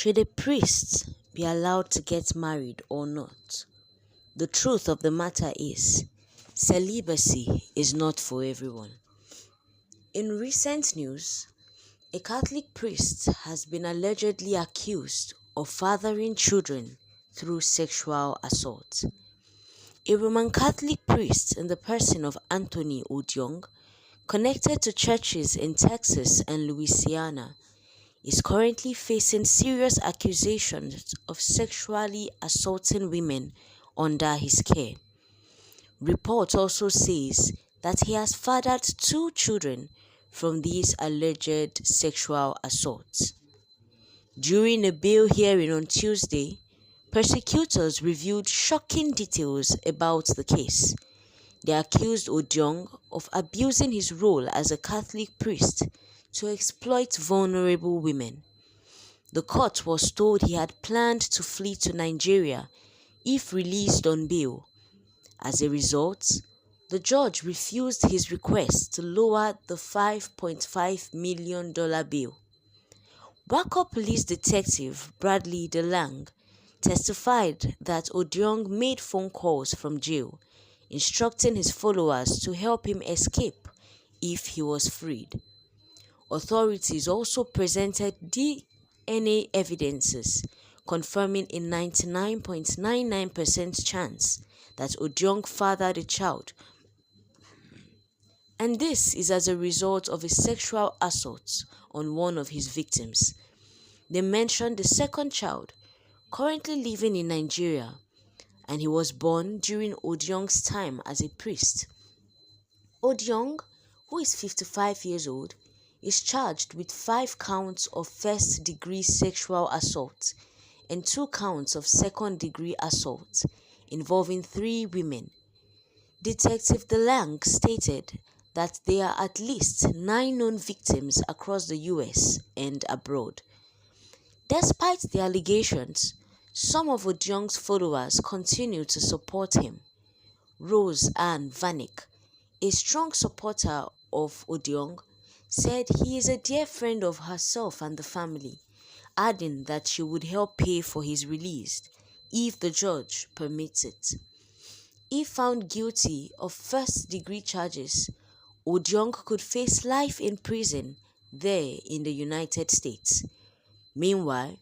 Should a priest be allowed to get married or not? The truth of the matter is, celibacy is not for everyone. In recent news, a Catholic priest has been allegedly accused of fathering children through sexual assault. A Roman Catholic priest in the person of Anthony Odiong, connected to churches in Texas and Louisiana, is currently facing serious accusations of sexually assaulting women under his care. Report also says that he has fathered 2 children from these alleged sexual assaults. During a bail hearing on Tuesday, prosecutors revealed shocking details about the case. They accused Odiong of abusing his role as a Catholic priest to exploit vulnerable women. The court was told he had planned to flee to Nigeria if released on bail. As a result, the judge refused his request to lower the $5.5 million bail. Backup police detective Bradley DeLange testified that Odiong made phone calls from jail, instructing his followers to help him escape if he was freed. Authorities also presented DNA evidences confirming a 99.99% chance that Odiong fathered a child, and this is as a result of a sexual assault on one of his victims. They mentioned the second child, currently living in Nigeria, and he was born during Odiong's time as a priest. Odiong, who is 55 years old, is charged with 5 counts of first-degree sexual assault and 2 counts of second-degree assault involving 3 women. Detective DeLange stated that there are at least 9 known victims across the US and abroad. Despite the allegations, some of Odiong's followers continue to support him. Rose Ann Vanek, a strong supporter of Odiong, said he is a dear friend of herself and the family, adding that she would help pay for his release if the judge permits it. If found guilty of first-degree charges, Odiong could face life in prison there in the United States. Meanwhile,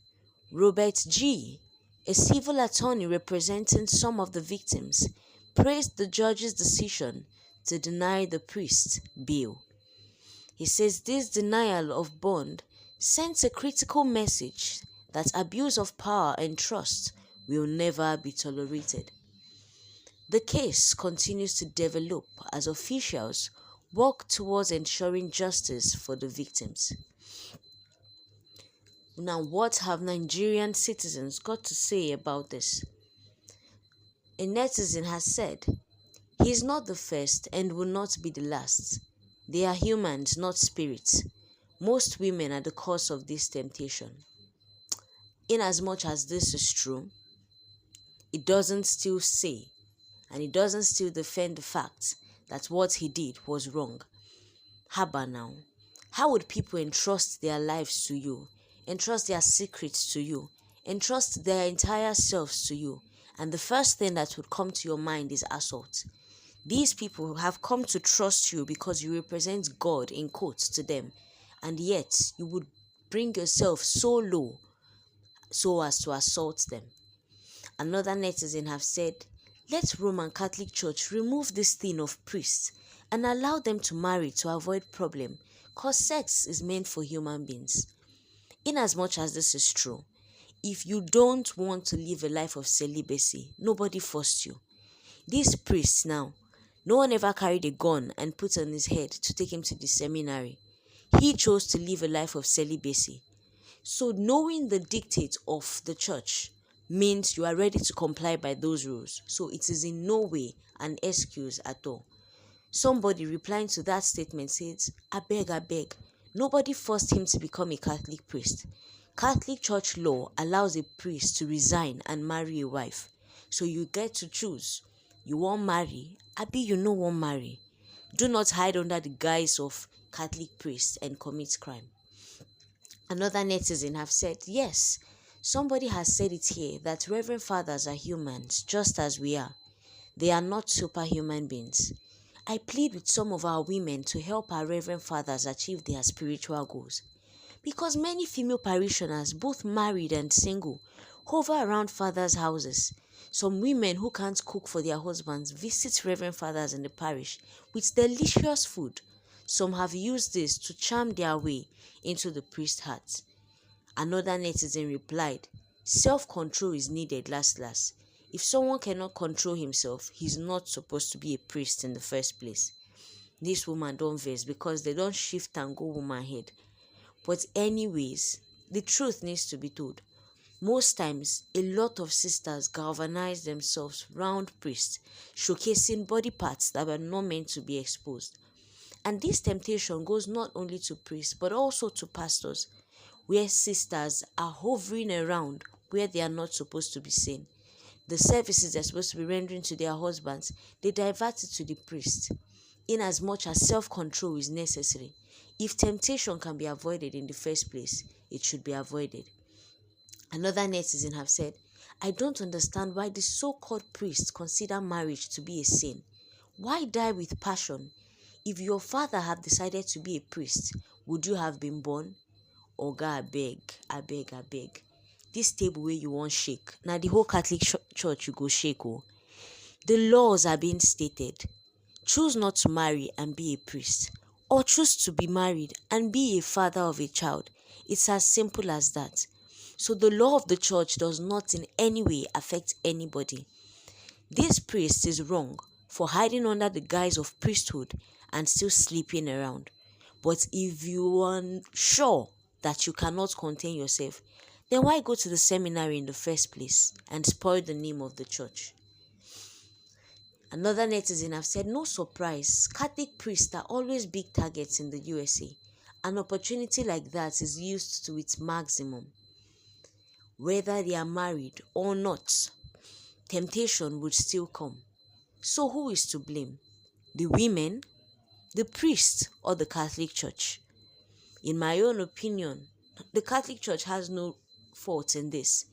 Robert G., a civil attorney representing some of the victims, praised the judge's decision to deny the priest bail. He says this denial of bond sends a critical message that abuse of power and trust will never be tolerated. The case continues to develop as officials work towards ensuring justice for the victims. Now, what have Nigerian citizens got to say about this? A netizen has said, "He is not the first and will not be the last. They are humans, not spirits. Most women are the cause of this temptation." Inasmuch as this is true, it doesn't still say, and it doesn't still defend the fact that what he did was wrong. Haba now. How would people entrust their lives to you, entrust their secrets to you, entrust their entire selves to you, and the first thing that would come to your mind is assault? These people have come to trust you because you represent God in quotes to them, and yet you would bring yourself so low so as to assault them. Another netizen have said, "Let Roman Catholic Church remove this thing of priests and allow them to marry to avoid problem, cause sex is meant for human beings." Inasmuch as this is true, if you don't want to live a life of celibacy, nobody forced you. These priests now, no one ever carried a gun and put on his head to take him to the seminary. He chose to live a life of celibacy. So knowing the dictates of the church means you are ready to comply by those rules. So it is in no way an excuse at all. Somebody replying to that statement says, I beg, nobody forced him to become a Catholic priest. Catholic church law allows a priest to resign and marry a wife. So you get to choose. You won't marry, abi you no won't marry. Do not hide under the guise of Catholic priest and commit crime. Another netizen have said, yes, Somebody has said it here that Reverend Fathers are humans just as we are. They are not superhuman beings. I plead with some of our women to help our Reverend Fathers achieve their spiritual goals. Because many female parishioners, both married and single, hover around fathers' houses. Some women who can't cook for their husbands visit Reverend Fathers in the parish with delicious food. Some have used this to charm their way into the priest's heart. Another netizen replied, "Self-control is needed last. If someone cannot control himself, he's not supposed to be a priest in the first place." This woman don't vex because they don't shift and go woman head. But anyways, the truth needs to be told. Most times, a lot of sisters galvanize themselves round priests, showcasing body parts that were not meant to be exposed. And this temptation goes not only to priests, but also to pastors, where sisters are hovering around where they are not supposed to be seen. The services they're supposed to be rendering to their husbands, they divert it to the priest. In as much as self-control is necessary, if temptation can be avoided in the first place, it should be avoided. Another netizen have said, "I don't understand why the so-called priests consider marriage to be a sin. Why die with passion? If your father had decided to be a priest, would you have been born?" Oga, abeg. This table where you want shake, now the whole Catholic church you go shake. Oh. The laws are being stated. Choose not to marry and be a priest, or choose to be married and be a father of a child. It's as simple as that. So the law of the church does not in any way affect anybody. This priest is wrong for hiding under the guise of priesthood and still sleeping around. But if you are sure that you cannot contain yourself, then why go to the seminary in the first place and spoil the name of the church? Another netizen have said, "No surprise, Catholic priests are always big targets in the USA. An opportunity like that is used to its maximum. Whether they are married or not, temptation would still come. So who is to blame? The women, the priest, or the Catholic Church?" In my own opinion, the Catholic Church has no fault in this.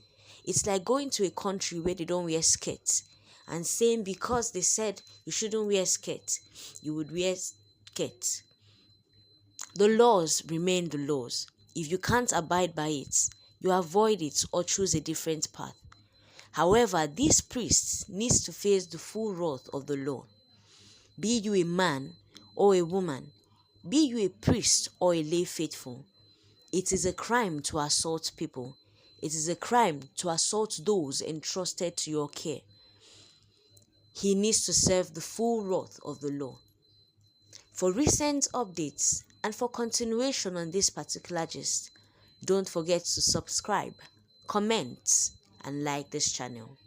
It's like going to a country where they don't wear skirts and saying because they said you shouldn't wear skirts, you would wear skirts. The laws remain the laws. If you can't abide by it, you avoid it or choose a different path. However, these priests need to face the full wrath of the law. Be you a man or a woman, be you a priest or a lay faithful, it is a crime to assault people. It is a crime to assault those entrusted to your care. He needs to serve the full wrath of the law. For recent updates and for continuation on this particular gist, don't forget to subscribe, comment, and like this channel.